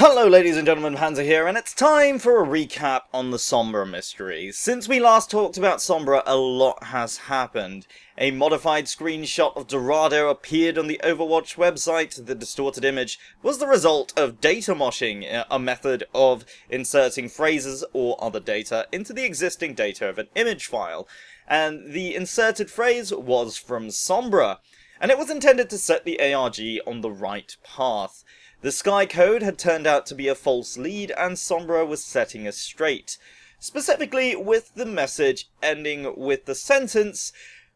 Hello ladies and gentlemen, Panzer here, and it's time for a recap on the Sombra mystery. Since we last talked about Sombra, a lot has happened. A modified screenshot of Dorado appeared on the Overwatch website. The distorted image was the result of data moshing, a method of inserting phrases or other data into the existing data of an image file. And the inserted phrase was from Sombra, and it was intended to set the ARG on the right path. The Sky code had turned out to be a false lead, and Sombra was setting us straight. Specifically with the message ending with the sentence,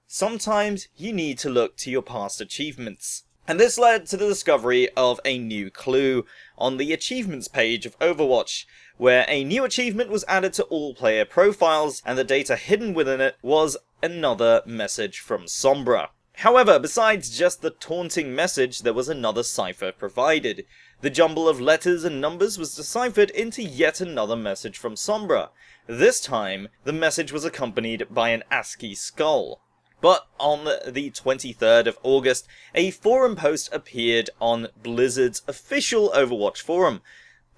"Sometimes you need to look to your past achievements." And this led to the discovery of a new clue on the achievements page of Overwatch, where a new achievement was added to all player profiles, and the data hidden within it was another message from Sombra. However, besides just the taunting message, there was another cipher provided. The jumble of letters and numbers was deciphered into yet another message from Sombra. This time, the message was accompanied by an ASCII skull. But on the 23rd of August, a forum post appeared on Blizzard's official Overwatch forum.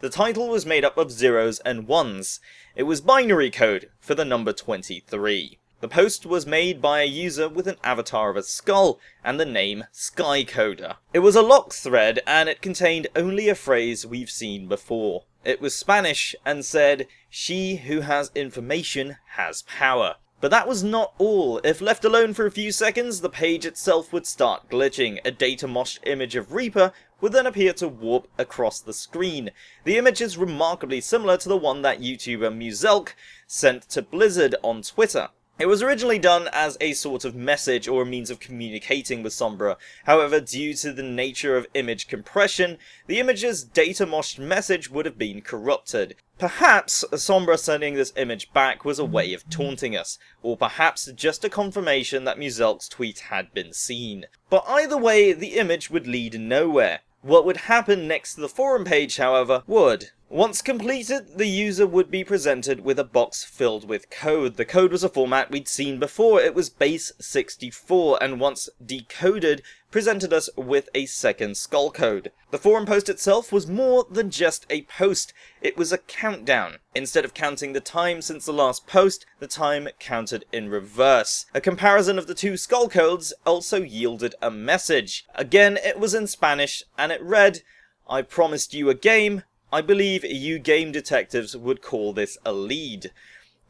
The title was made up of zeros and ones. It was binary code for the number 23. The post was made by a user with an avatar of a skull and the name Skycoder. It was a locked thread, and it contained only a phrase we've seen before. It was Spanish and said, "She who has information has power." But that was not all. If left alone for a few seconds, the page itself would start glitching. A data moshed image of Reaper would then appear to warp across the screen. The image is remarkably similar to the one that YouTuber Muzelk sent to Blizzard on Twitter. It was originally done as a sort of message or a means of communicating with Sombra. However, due to the nature of image compression, the image's data-moshed message would have been corrupted. Perhaps Sombra sending this image back was a way of taunting us, or perhaps just a confirmation that Muzelk's tweet had been seen. But either way, the image would lead nowhere. What would happen next to the forum page, however, would. Once completed, the user would be presented with a box filled with code. The code was a format we'd seen before. It was base 64, and once decoded, presented us with a second skull code. The forum post itself was more than just a post. It was a countdown. Instead of counting the time since the last post, the time counted in reverse. A comparison of the two skull codes also yielded a message. Again, it was in Spanish, and it read, "I promised you a game. I believe you game detectives would call this a lead."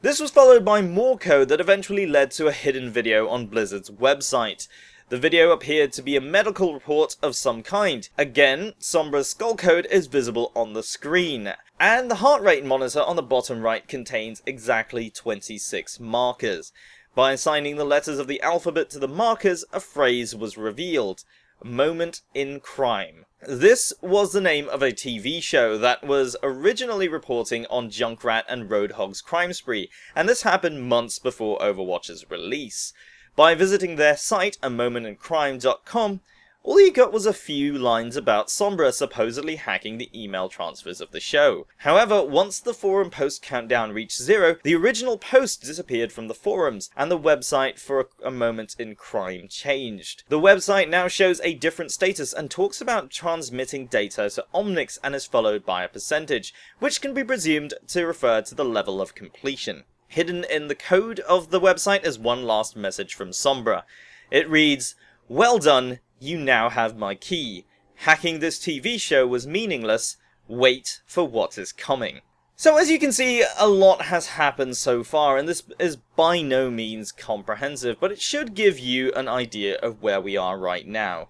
This was followed by more code that eventually led to a hidden video on Blizzard's website. The video appeared to be a medical report of some kind. Again, Sombra's skull code is visible on the screen, and the heart rate monitor on the bottom right contains exactly 26 markers. By assigning the letters of the alphabet to the markers, a phrase was revealed. Moment in Crime. This was the name of a TV show that was originally reporting on Junkrat and Roadhog's crime spree, and this happened months before Overwatch's release. By visiting their site, amomentincrime.com, all you got was a few lines about Sombra supposedly hacking the email transfers of the show. However, once the forum post countdown reached 0, the original post disappeared from the forums, and the website for a moment in crime changed. The website now shows a different status and talks about transmitting data to Omnix and is followed by a percentage, which can be presumed to refer to the level of completion. Hidden in the code of the website is one last message from Sombra. It reads, "Well done. You now have my key. Hacking this TV show was meaningless. Wait for what is coming." So as you can see, a lot has happened so far, and this is by no means comprehensive, but it should give you an idea of where we are right now.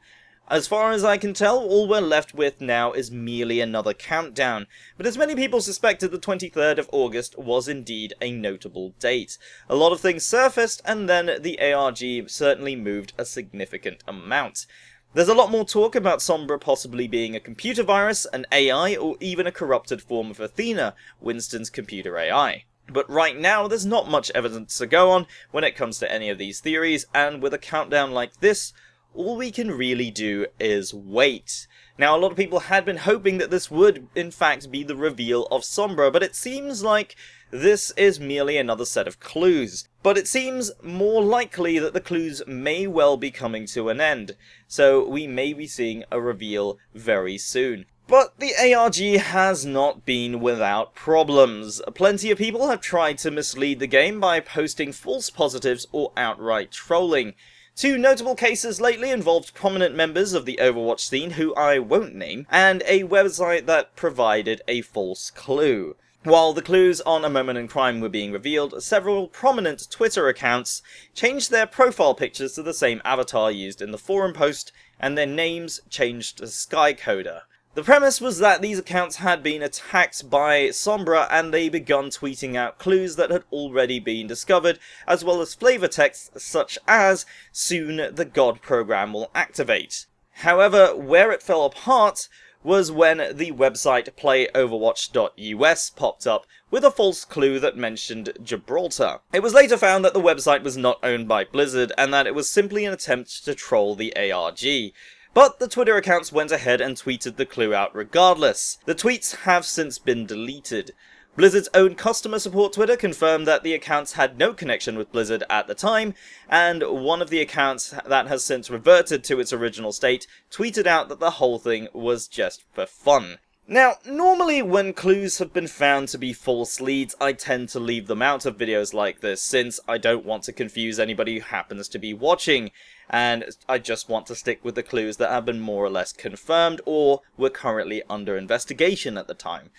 As far as I can tell, all we're left with now is merely another countdown, but as many people suspected, the 23rd of August was indeed a notable date. A lot of things surfaced, and then the ARG certainly moved a significant amount. There's a lot more talk about Sombra possibly being a computer virus, an AI, or even a corrupted form of Athena, Winston's computer AI. But right now, there's not much evidence to go on when it comes to any of these theories, and with a countdown like this, all we can really do is wait. Now, a lot of people had been hoping that this would, in fact, be the reveal of Sombra, but it seems like this is merely another set of clues. But it seems more likely that the clues may well be coming to an end, so we may be seeing a reveal very soon. But the ARG has not been without problems. Plenty of people have tried to mislead the game by posting false positives or outright trolling. Two notable cases lately involved prominent members of the Overwatch scene, who I won't name, and a website that provided a false clue. While the clues on A Moment in Crime were being revealed, several prominent Twitter accounts changed their profile pictures to the same avatar used in the forum post, and their names changed to Skycoder. The premise was that these accounts had been attacked by Sombra and they begun tweeting out clues that had already been discovered, as well as flavor texts such as, "Soon the God program will activate." However, where it fell apart was when the website playoverwatch.us popped up with a false clue that mentioned Gibraltar. It was later found that the website was not owned by Blizzard and that it was simply an attempt to troll the ARG. But the Twitter accounts went ahead and tweeted the clue out regardless. The tweets have since been deleted. Blizzard's own customer support Twitter confirmed that the accounts had no connection with Blizzard at the time, and one of the accounts that has since reverted to its original state tweeted out that the whole thing was just for fun. Now, normally when clues have been found to be false leads, I tend to leave them out of videos like this, since I don't want to confuse anybody who happens to be watching, and I just want to stick with the clues that have been more or less confirmed, or were currently under investigation at the time.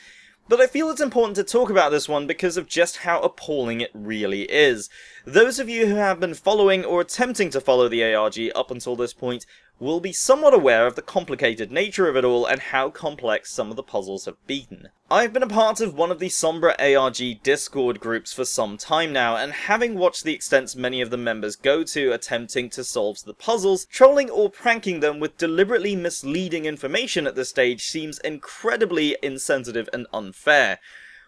But I feel it's important to talk about this one because of just how appalling it really is. Those of you who have been following or attempting to follow the ARG up until this point will be somewhat aware of the complicated nature of it all and how complex some of the puzzles have been. I've been a part of one of the Sombra ARG Discord groups for some time now, and having watched the extents many of the members go to attempting to solve the puzzles, trolling or pranking them with deliberately misleading information at this stage seems incredibly insensitive and unfair.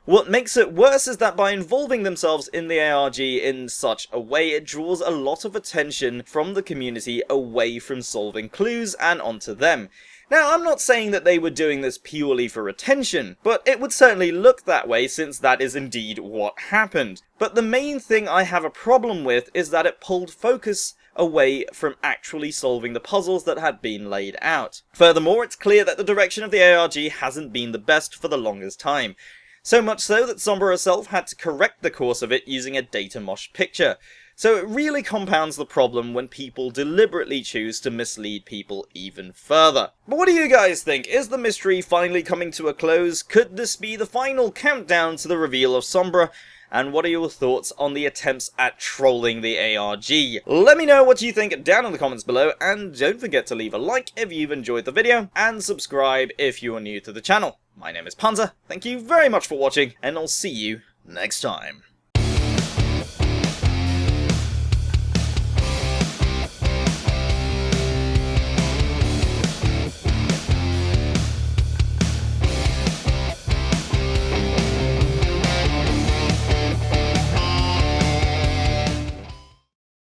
What makes it worse is that by involving themselves in the ARG in such a way, it draws a lot of attention from the community away from solving clues and onto them. Now, I'm not saying that they were doing this purely for attention, but it would certainly look that way since that is indeed what happened. But the main thing I have a problem with is that it pulled focus away from actually solving the puzzles that had been laid out. Furthermore, it's clear that the direction of the ARG hasn't been the best for the longest time. So much so that Sombra herself had to correct the course of it using a data mosh picture. So it really compounds the problem when people deliberately choose to mislead people even further. But what do you guys think? Is the mystery finally coming to a close? Could this be the final countdown to the reveal of Sombra? And what are your thoughts on the attempts at trolling the ARG? Let me know what you think down in the comments below, and don't forget to leave a like if you've enjoyed the video, and subscribe if you are new to the channel. My name is Panzer, thank you very much for watching, and I'll see you next time.